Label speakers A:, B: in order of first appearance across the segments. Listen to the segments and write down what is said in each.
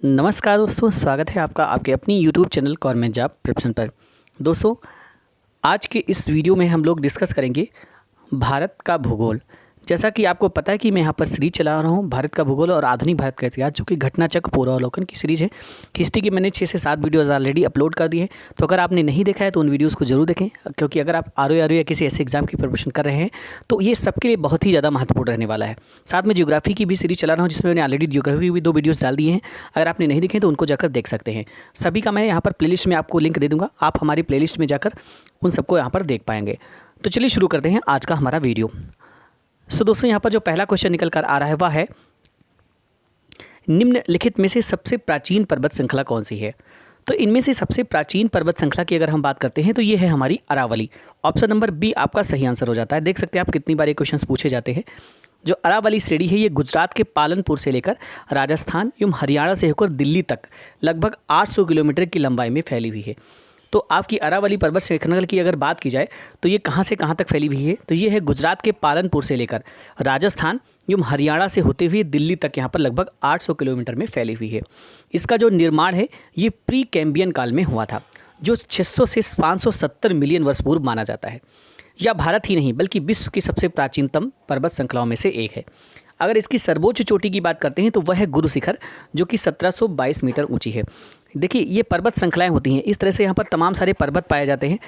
A: नमस्कार दोस्तों, स्वागत है आपका आपके अपनी YouTube channel government job preparation पर। दोस्तों, आज के इस वीडियो में हम लोग डिस्कस करेंगे भारत का भूगोल। जैसा कि आपको पता है कि मैं यहाँ पर सीरीज चला रहा हूँ भारत का भूगोल और आधुनिक भारत का इतिहास, जो कि घटनाचक्र पूर्वावलोकन की सीरीज़ है। हिस्ट्री की मैंने 6 से 7 वीडियोज़ ऑलरेडी अपलोड कर दिए हैं, तो अगर आपने नहीं देखा है तो उन वीडियोज़ को जरूर देखें, क्योंकि अगर आप आर या किसी ऐसे एग्जाम की प्रिपरेशन कर रहे हैं तो ये सबके लिए बहुत ही ज़्यादा महत्वपूर्ण रहने वाला है। साथ में ज्योग्राफी की भी सीरीज चला रहा हूँ, जिसमें मैंने ऑलरेडी ज्योग्राफी की भी 2 वीडियोज़ डाल दिए हैं। अगर आपने नहीं देखे तो उनको जाकर देख सकते हैं। सभी का मैं यहाँ पर प्लेलिस्ट में आपको लिंक दे दूँगा, आप हमारी प्लेलिस्ट में जाकर उन सबको यहाँ पर देख पाएंगे। तो चलिए शुरू करते हैं आज का हमारा वीडियो। दोस्तों, यहाँ पर जो पहला क्वेश्चन निकल कर आ रहा है वह है, निम्नलिखित में से सबसे प्राचीन पर्वत श्रृंखला कौन सी है? तो इनमें से सबसे प्राचीन पर्वत श्रृंखला की अगर हम बात करते हैं तो ये है हमारी अरावली। ऑप्शन नंबर बी आपका सही आंसर हो जाता है। देख सकते हैं आप कितनी बार ये क्वेश्चन पूछे जाते हैं। जो अरावली श्रेणी है ये गुजरात के पालनपुर से लेकर राजस्थान एवं हरियाणा से होकर दिल्ली तक लगभग 800 किलोमीटर की लंबाई में फैली हुई है। तो आपकी अरावली पर्वत श्रृंखला की अगर बात की जाए तो ये कहाँ से कहाँ तक फैली हुई है? तो ये है गुजरात के पालनपुर से लेकर राजस्थान एवं हरियाणा से होते हुए दिल्ली तक यहाँ पर लगभग 800 किलोमीटर में फैली हुई है। इसका जो निर्माण है ये प्री कैम्बियन काल में हुआ था, जो 600 से 570 मिलियन वर्ष पूर्व माना जाता है। यह भारत ही नहीं बल्कि विश्व की सबसे प्राचीनतम पर्वत श्रृंखलाओं में से एक है। अगर इसकी सर्वोच्च चोटी की बात करते हैं तो वह है गुरु शिखर, जो कि 1722 मीटर ऊंची है। देखिए, ये पर्वत श्रृंखलाएं होती हैं, इस तरह से यहाँ पर तमाम सारे पर्वत पाए जाते हैं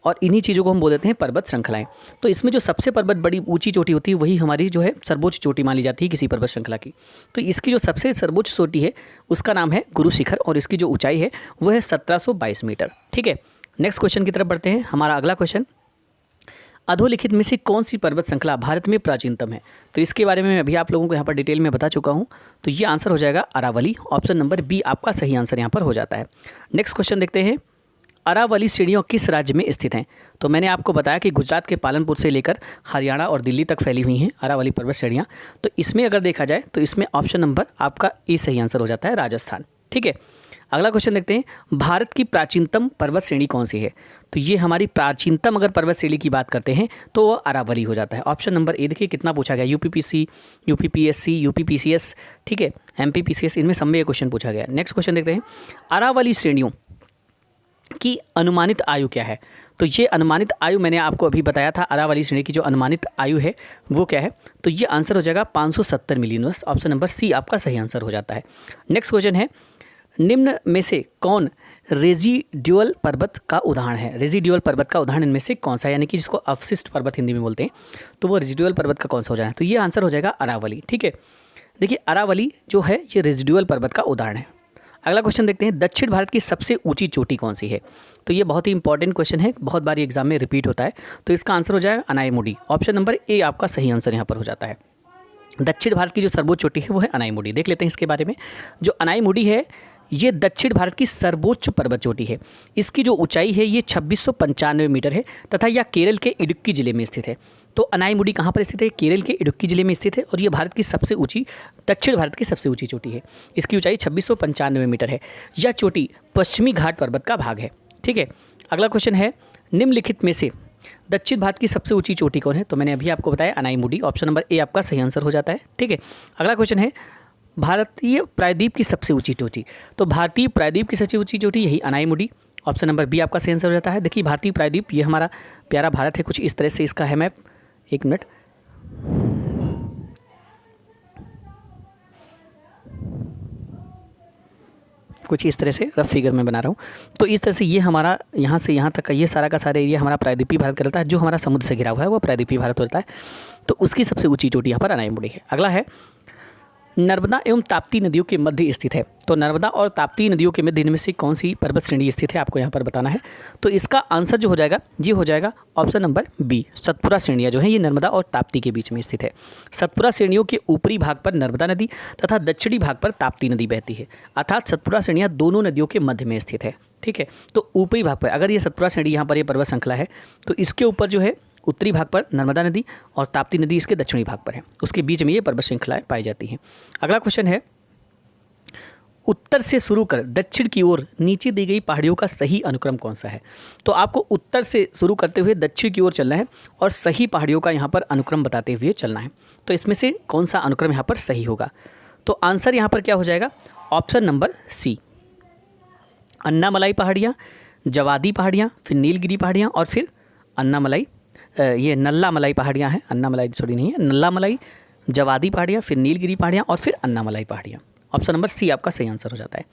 A: और इन्हीं चीज़ों को हम बोल देते हैं पर्वत श्रृंखलाएं। तो इसमें जो सबसे पर्वत बड़ी ऊंची चोटी होती है वही हमारी जो है सर्वोच्च चोटी मानी जाती है किसी पर्वत श्रृंखला की। तो इसकी जो सबसे सर्वोच्च चोटी है उसका नाम है गुरु शिखर और इसकी जो ऊंचाई है वो है 1722 मीटर। ठीक है, नेक्स्ट क्वेश्चन की तरफ बढ़ते हैं। हमारा अगला क्वेश्चन, अधोलिखित में से कौन सी पर्वत श्रृंखला भारत में प्राचीनतम है? तो इसके बारे में अभी आप लोगों को यहाँ पर डिटेल में बता चुका हूँ। तो ये आंसर हो जाएगा अरावली। ऑप्शन नंबर बी आपका सही आंसर यहाँ पर हो जाता है। नेक्स्ट क्वेश्चन देखते हैं, अरावली श्रेणियों किस राज्य में स्थित हैं? तो मैंने आपको बताया कि गुजरात के पालनपुर से लेकर हरियाणा और दिल्ली तक फैली हुई हैं अरावली पर्वत श्रेणियाँ। तो इसमें अगर देखा जाए तो इसमें ऑप्शन नंबर आपका ए सही आंसर हो जाता है, राजस्थान। ठीक है, अगला क्वेश्चन देखते हैं, भारत की प्राचीनतम पर्वत श्रेणी कौन सी है? तो ये हमारी प्राचीनतम अगर पर्वत श्रेणी की बात करते हैं तो वह अरावली हो जाता है। ऑप्शन नंबर ए देखिए कितना पूछा गया, यूपीपीसी, यूपीपीएससी, यूपीपीसीएस, ठीक है, एमपीपीसीएस, इनमें सब में ये क्वेश्चन पूछा गया। नेक्स्ट क्वेश्चन देखते हैं, अरावली श्रेणियों की अनुमानित आयु क्या है? तो ये अनुमानित आयु मैंने आपको अभी बताया था, अरावली श्रेणी की जो अनुमानित आयु है वो क्या है? तो ये आंसर हो जाएगा 570 मिलियन वर्ष। ऑप्शन नंबर सी आपका सही आंसर हो जाता है। नेक्स्ट क्वेश्चन है, निम्न में से कौन रेजिड्यूअल पर्वत का उदाहरण है? रेजिड्यूअल पर्वत का उदाहरण इनमें से कौन सा है, यानी कि जिसको अवशिष्ट पर्वत हिंदी में बोलते हैं, तो वो रेजिड्यूअल पर्वत का कौन सा हो जाए? तो ये आंसर हो जाएगा अरावली। ठीक है, देखिए अरावली जो है ये रेजिड्यूअल पर्वत का उदाहरण है। अगला क्वेश्चन देखते हैं, दक्षिण भारत की सबसे ऊंची चोटी कौन सी है? तो ये बहुत ही इंपॉर्टेंट क्वेश्चन है, बहुत बार एग्जाम में रिपीट होता है। तो इसका आंसर हो जाएगा अनाईमुडी। ऑप्शन नंबर ए आपका सही आंसर यहाँ पर हो जाता है। दक्षिण भारत की जो सर्वोच्च चोटी है वो है अनाईमुडी। देख लेते हैं इसके बारे में। जो अनाईमुडी है ये दक्षिण भारत की सर्वोच्च पर्वत चोटी है। इसकी जो ऊंचाई है ये 2695 मीटर है तथा यह केरल के इडुक्की जिले में स्थित है। तो अनाईमुडी कहाँ पर स्थित है? केरल के इडुक्की जिले में स्थित है और ये भारत की सबसे ऊंची, दक्षिण भारत की सबसे ऊंची चोटी है। इसकी ऊंचाई 2695 मीटर है। यह चोटी पश्चिमी घाट पर्वत का भाग है। ठीक है, अगला क्वेश्चन है, निम्नलिखित में से दक्षिण भारत की सबसे ऊंची चोटी कौन है? तो मैंने अभी आपको बताया अनाईमुडी। ऑप्शन नंबर ए आपका सही आंसर हो जाता है। ठीक है, अगला क्वेश्चन है, भारतीय प्रायद्वीप की सबसे ऊंची चोटी। तो भारतीय प्रायद्वीप की सबसे ऊंची चोटी यही अनाईमुडी। ऑप्शन नंबर बी आपका सही आंसर हो जाता है। देखिए भारतीय प्रायद्वीप ये हमारा प्यारा भारत है, कुछ इस तरह से इसका है मैप। एक मिनट, कुछ इस तरह से रफ फिगर में बना रहा हूँ। तो इस तरह से ये हमारा यहाँ से यहाँ तक का ये सारा का सारा एरिया हमारा प्रायद्वीपीय भारत कहलाता है। जो हमारा समुद्र से घिरा हुआ है वो प्रायद्वीपीय भारत होता है। तो उसकी सबसे ऊंची चोटी यहाँ पर अनाईमुडी है। अगला है, नर्मदा एवं ताप्ती नदियों के मध्य स्थित है। तो नर्मदा और ताप्ती नदियों के मध्य इनमें से कौन सी पर्वत श्रेणी स्थित है आपको यहाँ पर बताना है। तो इसका आंसर जो हो जाएगा ये हो जाएगा ऑप्शन नंबर बी, सतपुरा श्रेणियाँ जो है ये नर्मदा और ताप्ती के बीच में स्थित है। सतपुरा श्रेणियों के ऊपरी भाग पर नर्मदा नदी तथा दक्षिणी भाग पर ताप्ती नदी बहती है, अर्थात सतपुरा श्रेणियाँ दोनों नदियों के मध्य में स्थित है। ठीक है, तो ऊपरी भाग पर अगर ये सतपुरा श्रेणी यहाँ पर ये पर्वत श्रृंखला है तो इसके ऊपर जो है उत्तरी भाग पर नर्मदा नदी और ताप्ती नदी इसके दक्षिणी भाग पर है, उसके बीच में ये पर्वत श्रृंखलाएं पाई जाती हैं। अगला क्वेश्चन है, उत्तर से शुरू कर दक्षिण की ओर नीचे दी गई पहाड़ियों का सही अनुक्रम कौन सा है? तो आपको उत्तर से शुरू करते हुए दक्षिण की ओर चलना है और सही पहाड़ियों का यहाँ पर अनुक्रम बताते हुए चलना है। तो इसमें से कौन सा अनुक्रम यहाँ पर सही होगा? तो आंसर यहाँ पर क्या हो जाएगा? Option number C. अन्नामलाई पहाड़ियाँ, जवादी पहाड़ियाँ, फिर नीलगिरी पहाड़ियाँ और फिर अन्नामलाई, ये नल्लामलाई पहाड़ियाँ हैं, अन्नामलाई सॉरी नहीं है, नल्लामलाई, जवादी पहाड़ियाँ, फिर नीलगिरी पहाड़ियाँ और फिर अन्नामलाई पहाड़ियाँ। ऑप्शन नंबर सी आपका सही आंसर हो जाता है।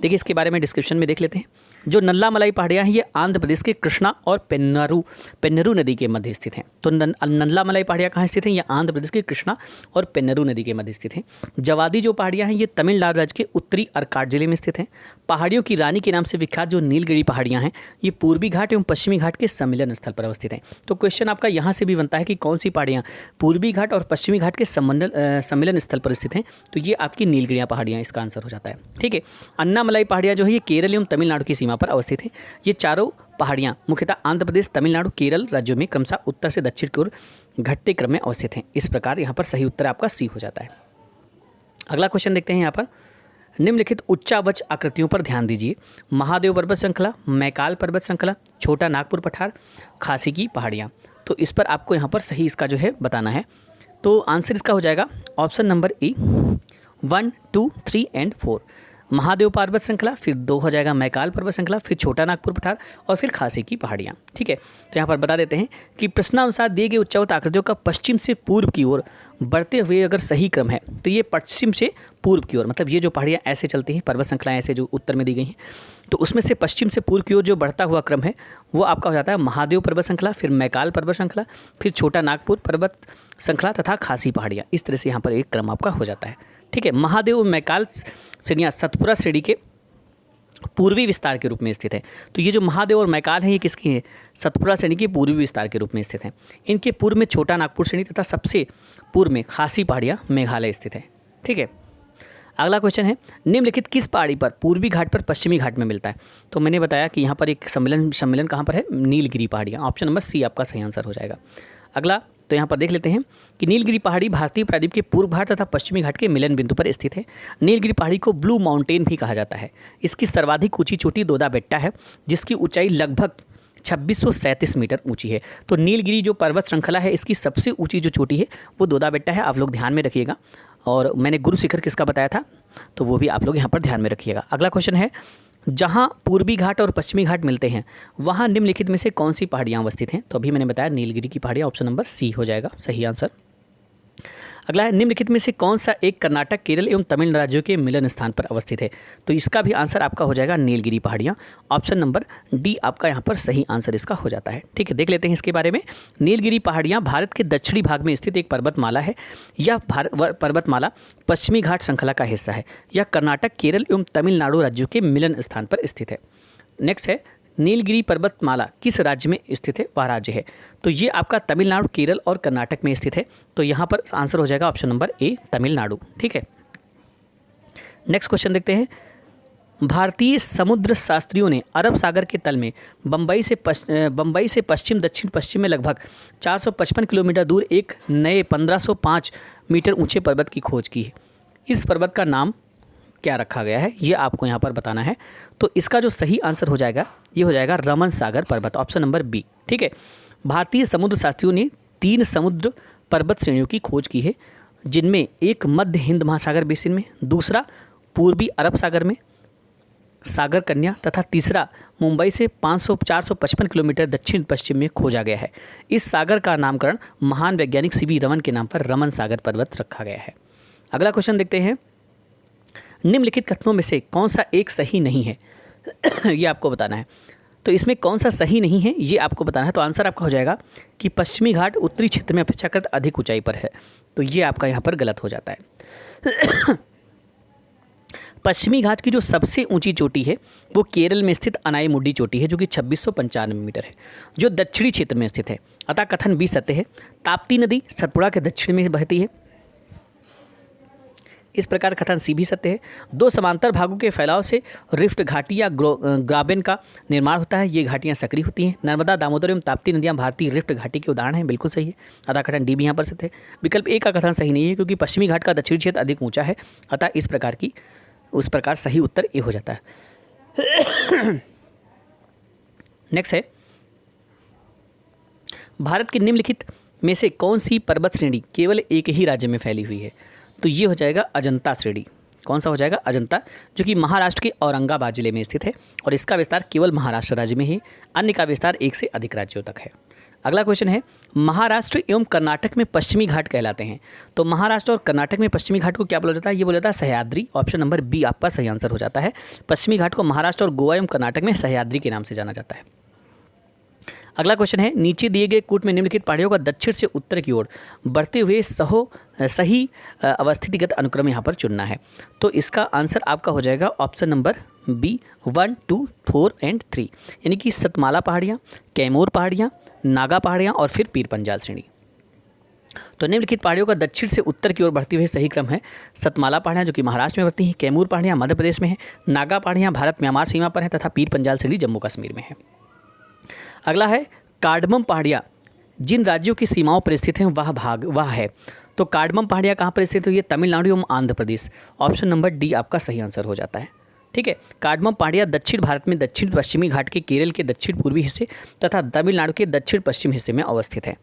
A: देखिए इसके बारे में डिस्क्रिप्शन में देख लेते हैं। जो नल्लामलाई पहाड़ियाँ हैं ये आंध्र प्रदेश के कृष्णा और पेन्नरू नदी के मध्य स्थित हैं। तो नल्लामलाई पहाड़ियाँ कहाँ स्थित हैं? ये आंध्र प्रदेश के कृष्णा और पेन्नरू नदी के मध्य स्थित हैं। जवादी जो पहाड़ियाँ हैं ये तमिलनाडु राज्य के उत्तरी अर्काट जिले में स्थित हैं। पहाड़ियों की रानी के नाम से विख्यात जो नीलगिरी पहाड़ियाँ हैं ये पूर्वी घाट एवं पश्चिमी घाट के सम्मिलन स्थल पर अवस्थित हैं। तो क्वेश्चन आपका यहाँ से भी बनता है कि कौन सी पहाड़ियाँ पूर्वी घाट और पश्चिमी घाट के सम्मिलन स्थल पर स्थित हैं? तो ये आपकी नीलगिरियाँ पहाड़ियाँ इसका आंसर हो जाता है। ठीक है। अन्नामलाई पहाड़ियाँ जो है ये केरल एवं तमिलनाडु की सीमा पर अवस्थित हैं। ये चारों पहाड़ियाँ मुख्यतः आंध्र प्रदेश, तमिलनाडु, केरल राज्यों में क्रमशः उत्तर से दक्षिण की ओर घटते क्रम में अवस्थित हैं। इस प्रकार यहाँ पर सही उत्तर आपका सी हो जाता है। अगला क्वेश्चन देखते हैं यहाँ पर। निम्नलिखित उच्चावच आकृतियों पर ध्यान दीजिए। महादेव पर्वत श्रृंखला, मैकाल पर्वत श्रृंखला, छोटा नागपुर पठार, खासी की पहाड़ियाँ। तो इस पर आपको यहाँ पर सही इसका जो है बताना है। तो आंसर इसका हो जाएगा option number A 1, 2, 3 and 4। Mahadev पर्वत श्रृंखला, फिर 2 हो जाएगा मैकाल पर्वत श्रृंखला, फिर छोटा नागपुर पठार और फिर खासी की पहाड़ियाँ। ठीक है। तो यहाँ पर बता देते हैं कि प्रश्नानुसार दिए गए उच्चावत आकृतियों का पश्चिम से पूर्व की ओर बढ़ते हुए अगर सही क्रम है तो ये पश्चिम से पूर्व की ओर, मतलब ये जो पहाड़ियाँ ऐसे चलती हैं, पर्वत श्रृंखलाएँ ऐसे जो उत्तर में दी गई हैं, तो उसमें से पश्चिम से पूर्व की ओर जो बढ़ता हुआ क्रम है वो आपका हो जाता है महादेव पर्वत श्रृंखला, फिर मैकाल पर्वत श्रृंखला, फिर छोटा नागपुर पर्वत श्रृंखला तथा खासी पहाड़ियाँ। इस तरह से यहाँ पर एक क्रम आपका हो जाता है। ठीक है। महादेव और मैकाल श्रेणियाँ सतपुरा श्रेणी के पूर्वी विस्तार के रूप में स्थित है। तो ये जो महादेव और मैकाल हैं ये किसकी है? सतपुरा श्रेणी के पूर्वी विस्तार के रूप में स्थित हैं। इनके पूर्व में छोटा नागपुर श्रेणी तथा सबसे पूर्व में खासी पहाड़ियाँ मेघालय स्थित है। ठीक है। अगला क्वेश्चन है, निम्नलिखित किस पहाड़ी पर पूर्वी घाट पर पश्चिमी घाट में मिलता है? तो मैंने बताया कि यहाँ पर एक सम्मिलन कहाँ पर है? नीलगिरी पहाड़ियाँ। ऑप्शन नंबर सी आपका सही आंसर हो जाएगा। अगला तो यहाँ पर देख लेते हैं कि नीलगिरी पहाड़ी भारतीय प्रायद्वीप के पूर्व घाट तथा पश्चिमी घाट के मिलन बिंदु पर स्थित है। नीलगिरी पहाड़ी को ब्लू माउंटेन भी कहा जाता है। इसकी सर्वाधिक ऊंची चोटी दोदा बेट्टा है जिसकी ऊंचाई लगभग 2637 मीटर ऊंची है। तो नीलगिरी जो पर्वत श्रृंखला है इसकी सबसे ऊंची जो चोटी है वो दोदा बेट्टा है। आप लोग ध्यान में रखिएगा। और मैंने गुरु शिखर किसका बताया था तो वो भी आप लोग यहाँ पर ध्यान में रखिएगा। अगला क्वेश्चन है, जहाँ पूर्वी घाट और पश्चिमी घाट मिलते हैं वहाँ निम्नलिखित में से कौन सी पहाड़ियाँ अवस्थित हैं? तो अभी मैंने बताया नीलगिरी की पहाड़ियाँ। ऑप्शन नंबर सी हो जाएगा सही आंसर। अगला है, निम्नलिखित में से कौन सा एक कर्नाटक, केरल एवं तमिल राज्यों के मिलन स्थान पर अवस्थित है? तो इसका भी आंसर आपका हो जाएगा नीलगिरी पहाड़ियाँ। ऑप्शन नंबर डी आपका यहाँ पर सही आंसर इसका हो जाता है। ठीक है। देख लेते हैं इसके बारे में। नीलगिरी पहाड़ियाँ भारत के दक्षिणी भाग में स्थित एक पर्वतमाला है। यह पर्वतमाला पश्चिमी घाट श्रृंखला का हिस्सा है। यह कर्नाटक, केरल एवं तमिलनाडु राज्यों के मिलन स्थान पर स्थित है। नेक्स्ट है, नीलगिरी पर्वतमाला किस राज्य में स्थित है? वह राज्य है तो ये आपका तमिलनाडु, केरल और कर्नाटक में स्थित है। तो यहाँ पर आंसर हो जाएगा ऑप्शन नंबर ए तमिलनाडु। ठीक है। नेक्स्ट क्वेश्चन देखते हैं। भारतीय समुद्र शास्त्रियों ने अरब सागर के तल में बम्बई से पश्चिम दक्षिण पश्चिम में लगभग 455 किलोमीटर दूर एक नए 1505 मीटर ऊंचे पर्वत की खोज की है। इस पर्वत का नाम क्या रखा गया है ये आपको यहाँ पर बताना है। तो इसका जो सही आंसर हो जाएगा ये हो जाएगा रमन सागर पर्वत। Option number B. ठीक है। भारतीय समुद्र शास्त्रियों ने 3 समुद्र पर्वत श्रेणियों की खोज की है जिनमें एक मध्य हिंद महासागर बेसिन में, दूसरा पूर्वी अरब सागर में सागर कन्या तथा तीसरा मुंबई से 455 किलोमीटर दक्षिण पश्चिम में खोजा गया है। इस सागर का नामकरण महान वैज्ञानिक सीवी रमन के नाम पर रमन सागर पर्वत रखा गया है। अगला क्वेश्चन देखते हैं। निम्नलिखित कथनों में से कौन सा एक सही नहीं है ये आपको बताना है। तो इसमें कौन सा सही नहीं है ये आपको बताना है। तो आंसर आपका हो जाएगा कि पश्चिमी घाट उत्तरी क्षेत्र में अपेक्षाकृत अधिक ऊंचाई पर है। तो ये आपका यहाँ पर गलत हो जाता है। पश्चिमी घाट की जो सबसे ऊंची चोटी है वो केरल में स्थित अनाईमुड्डी चोटी है जो कि 2695 मीटर है, जो दक्षिणी क्षेत्र में स्थित है। अतः कथन बी सत्य है। ताप्ती नदी सतपुड़ा के दक्षिण में बहती है। इस प्रकार कथन सी भी सत्य है। 2 समांतर भागों के फैलाव से रिफ्ट घाटी या ग्राबेन का निर्माण होता है। ये घाटियाँ सक्रिय होती हैं। नर्मदा, दामोदर एवं ताप्ती नदियाँ भारतीय रिफ्ट घाटी के उदाहरण हैं। बिल्कुल सही है। अतः कथन डी भी यहाँ पर सत्य है। विकल्प ए का कथन सही नहीं है क्योंकि पश्चिमी घाट का दक्षिणी क्षेत्र अधिक ऊंचा है। अतः उस प्रकार सही उत्तर ए हो जाता है। नेक्स्ट है, भारत के निम्नलिखित में से कौन सी पर्वत श्रेणी केवल एक ही राज्य में फैली हुई है? तो ये हो जाएगा अजंता श्रेणी। कौन सा हो जाएगा? अजंता, जो कि महाराष्ट्र के औरंगाबाद जिले में स्थित है और इसका विस्तार केवल महाराष्ट्र राज्य में ही, अन्य का विस्तार 1 से अधिक राज्यों तक है। अगला क्वेश्चन है, महाराष्ट्र एवं कर्नाटक में पश्चिमी घाट कहलाते हैं। तो महाराष्ट्र और कर्नाटक में पश्चिमी घाट को क्या बोला जाता है? ये बोला जाता है सह्याद्री। ऑप्शन नंबर बी आपका सही आंसर हो जाता है। पश्चिमी घाट को महाराष्ट्र और गोवा एवं कर्नाटक में सह्याद्री के नाम से जाना जाता है। अगला क्वेश्चन है, नीचे दिए गए कूट में निम्नलिखित पहाड़ियों का दक्षिण से उत्तर की ओर बढ़ते हुए सही अवस्थितिगत अनुक्रम यहाँ पर चुनना है। तो इसका आंसर आपका हो जाएगा ऑप्शन नंबर बी 1, 2, 4 एंड 3, यानी कि सतमाला पहाड़ियाँ, कैमूर पहाड़ियाँ, नागा पहाड़ियाँ और फिर पीर पंजाल श्रेणी। तो निम्नलिखित पहाड़ियों का दक्षिण से उत्तर की ओर बढ़ती हुई सही क्रम है सतमाला पहाड़ियाँ जो कि महाराष्ट्र में बढ़ती हैं, कैमूर पहाड़ियाँ मध्य प्रदेश में है, नागा पहाड़ियाँ भारत म्यांमार सीमा पर है तथा पीर पंजाल श्रेणी जम्मू कश्मीर में है। अगला है, कार्डमम पहाड़ियाँ जिन राज्यों की सीमाओं पर स्थित हैं वह है। तो कार्डमम पहाड़ियाँ कहाँ पर स्थित है? ये तमिलनाडु एवं Andhra Pradesh. Option number D आपका सही आंसर हो जाता है। ठीक है, कार्डमम पहाड़ियाँ दक्षिण भारत में दक्षिण पश्चिमी घाट के केरल के दक्षिण पूर्वी हिस्से तथा तमिलनाडु के दक्षिण पश्चिम हिस्से में अवस्थित है।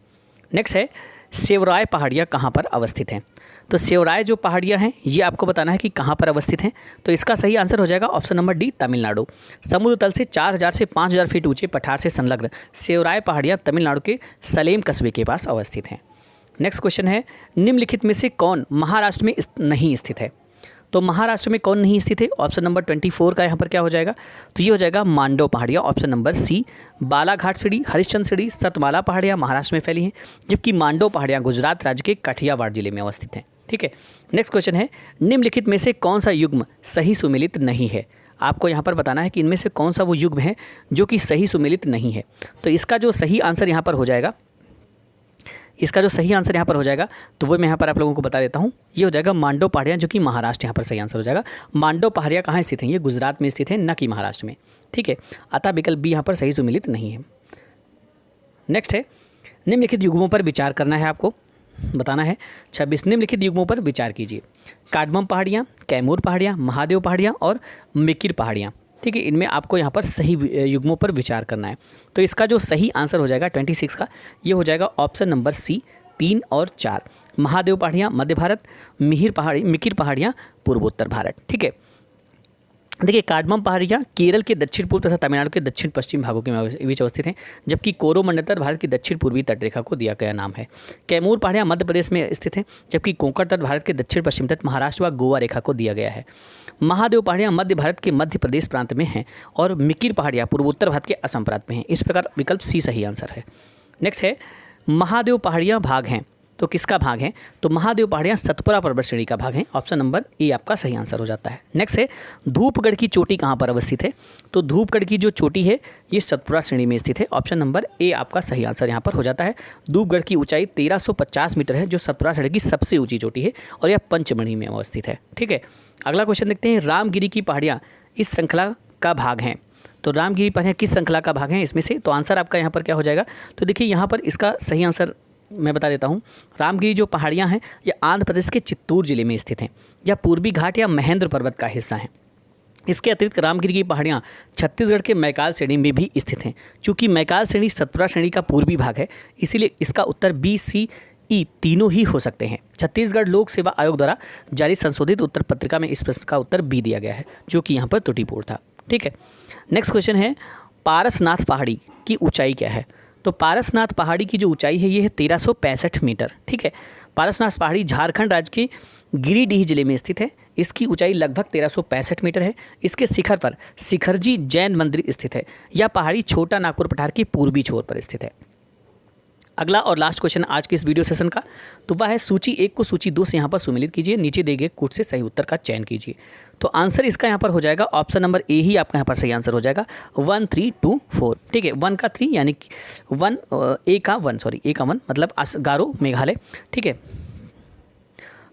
A: नेक्स्ट है, सेवराय पहाड़ियाँ कहाँ पर अवस्थित हैं? तो सेवराय जो पहाड़ियाँ हैं ये आपको बताना है कि कहाँ पर अवस्थित हैं। तो इसका सही आंसर हो जाएगा ऑप्शन नंबर डी तमिलनाडु। समुद्र तल से 4000 से 5000 फीट ऊंचे पठार से संलग्न सेवराय पहाड़ियाँ तमिलनाडु के सलेम कस्बे के पास अवस्थित हैं। नेक्स्ट क्वेश्चन है, निम्नलिखित में से कौन महाराष्ट्र में नहीं स्थित है? तो महाराष्ट्र में कौन नहीं स्थित है? ऑप्शन नंबर 24 का यहाँ पर क्या हो जाएगा? तो ये हो जाएगा मांडव पहाड़ियाँ। ऑप्शन नंबर सी, बालाघाट श्रेणी, हरिश्चंद्र श्रेणी, सतमाला पहाड़ियाँ महाराष्ट्र में फैली हैं, जबकि मांडव पहाड़ियाँ गुजरात राज्य के काठियावाड़ जिले में अवस्थित हैं। ठीक है, नेक्स्ट क्वेश्चन है, निम्नलिखित में से कौन सा युग्म सही सुमेलित नहीं है? आपको यहाँ पर बताना है कि इनमें से कौन सा वो युग्म है जो कि सही सुमेलित नहीं है। तो इसका जो सही आंसर यहाँ पर हो जाएगा, तो वो मैं यहाँ पर आप लोगों को बता देता हूँ। ये हो जाएगा मांडव पहाड़ियाँ जो कि महाराष्ट्र यहाँ पर सही आंसर हो जाएगा। मांडव पहाड़ियाँ कहाँ स्थित हैं? ये गुजरात में स्थित है, न कि महाराष्ट्र में। ठीक है, अतः विकल्प बी यहाँ पर सही सुमेलित नहीं है। नेक्स्ट है, निम्नलिखित युग्मों पर विचार करना है, आपको बताना है 26 निम्नलिखित युग्मों पर विचार कीजिए। कार्डमम पहाड़ियाँ, कैमूर पहाड़ियाँ, महादेव पहाड़ियाँ और मिकिर पहाड़ियाँ। ठीक है, इनमें आपको यहाँ पर सही युग्मों पर विचार करना है। तो इसका जो सही आंसर हो जाएगा 26 का, ये हो जाएगा ऑप्शन नंबर सी 3 और 4, महादेव पहाड़ियाँ मध्य भारत, मिकिर पहाड़ियाँ पूर्वोत्तर भारत। ठीक है, देखिए कार्डमम पहाड़ियाँ केरल के दक्षिण पूर्व तथा तमिलनाडु के दक्षिण पश्चिम भागों के बीच अवस्थित हैं, जबकि कोरोमंडल भारत की दक्षिण पूर्वी तटरेखा को दिया गया नाम है। कैमूर पहाड़ियाँ मध्य प्रदेश में स्थित हैं, जबकि कोंकण तट भारत के दक्षिण पश्चिम तट महाराष्ट्र व गोवा रेखा को दिया गया है। महादेव पहाड़ियाँ मध्य भारत के मध्य प्रदेश प्रांत में हैं और मिकिर पहाड़ियाँ पूर्वोत्तर भारत के असम प्रांत में हैं। इस प्रकार विकल्प सी सही आंसर है। नेक्स्ट है, महादेव पहाड़ियाँ भाग हैं, तो किसका भाग है? तो महादेव पहाड़ियाँ सतपुरा पर्वत श्रेणी का भाग है। ऑप्शन नंबर ए आपका सही आंसर हो जाता है। नेक्स्ट है, धूपगढ़ की चोटी कहाँ पर अवस्थित है? तो धूपगढ़ की जो चोटी है ये सतपुरा श्रेणी में स्थित है। ऑप्शन नंबर ए आपका सही आंसर यहाँ पर हो जाता है। धूपगढ़ की ऊंचाई 1350 मीटर है, जो सतपुरा श्रेणी की सबसे ऊंची चोटी है और यह पंचमढ़ी में अवस्थित है। ठीक है, अगला क्वेश्चन देखते हैं, रामगिरी की पहाड़ियाँ इस श्रृंखला का भाग हैं। तो रामगिरी पहाड़ियाँ किस श्रृंखला का भाग हैं इसमें से? तो आंसर आपका यहाँ पर क्या हो जाएगा? तो देखिए यहाँ पर इसका सही आंसर मैं बता देता हूँ। रामगिरी जो पहाड़ियाँ हैं ये आंध्र प्रदेश के चित्तूर जिले में स्थित हैं, या पूर्वी घाट या महेंद्र पर्वत का हिस्सा हैं। इसके अतिरिक्त रामगिरी की पहाड़ियाँ छत्तीसगढ़ के मैकाल श्रेणी में भी स्थित हैं। चूँकि मैकाल श्रेणी सतपुरा श्रेणी का पूर्वी भाग है, इसीलिए इसका उत्तर बी, सी, ई तीनों ही हो सकते हैं। छत्तीसगढ़ लोक सेवा आयोग द्वारा जारी संशोधित उत्तर पत्रिका में इस प्रश्न का उत्तर बी दिया गया है, जो कि यहाँ पर त्रुटिपूर्ण था। ठीक है, नेक्स्ट क्वेश्चन है, पारसनाथ पहाड़ी की ऊंचाई क्या है? तो पारसनाथ पहाड़ी की जो ऊंचाई है ये है 1365 मीटर। ठीक है, पारसनाथ पहाड़ी झारखंड राज्य के गिरिडीह जिले में स्थित है। इसकी ऊंचाई लगभग 1365 मीटर है। इसके शिखर पर शिखरजी जैन मंदिर स्थित है। यह पहाड़ी छोटा नागपुर पठार के पूर्वी छोर पर स्थित है। अगला और लास्ट क्वेश्चन आज के इस वीडियो सेशन का, तो वह है सूची 1 को सूची 2 से यहाँ पर सुमेलित कीजिए, नीचे दिए गए कूट से सही उत्तर का चयन कीजिए। तो आंसर इसका यहाँ पर हो जाएगा ऑप्शन नंबर ए ही आपका यहाँ पर सही आंसर हो जाएगा 1, 3, 2, 4। ठीक है, 1 का 3 यानी कि ए का 1 मतलब गारो मेघालय। ठीक है,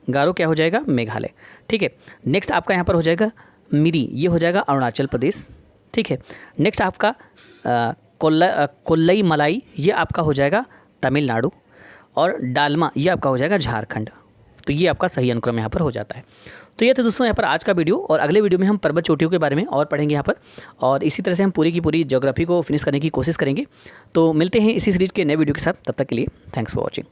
A: गारो क्या हो जाएगा? मेघालय। ठीक है, नेक्स्ट आपका यहाँ पर हो जाएगा मिरी, ये हो जाएगा अरुणाचल प्रदेश। ठीक है, नेक्स्ट आपका कोल्लई मलाई, ये आपका हो जाएगा तमिलनाडु, और डालमा ये आपका हो जाएगा झारखंड। तो ये आपका सही अनुक्रम यहाँ पर हो जाता है। तो ये तो दोस्तों यहाँ पर आज का वीडियो, और अगले वीडियो में हम पर्वत चोटियों के बारे में और पढ़ेंगे यहाँ पर, और इसी तरह से हम पूरी की पूरी ज्योग्राफी को फिनिश करने की कोशिश करेंगे। तो मिलते हैं इसी सीरीज़ के नए वीडियो के साथ, तब तक के लिए थैंक्स फॉर वॉचिंग।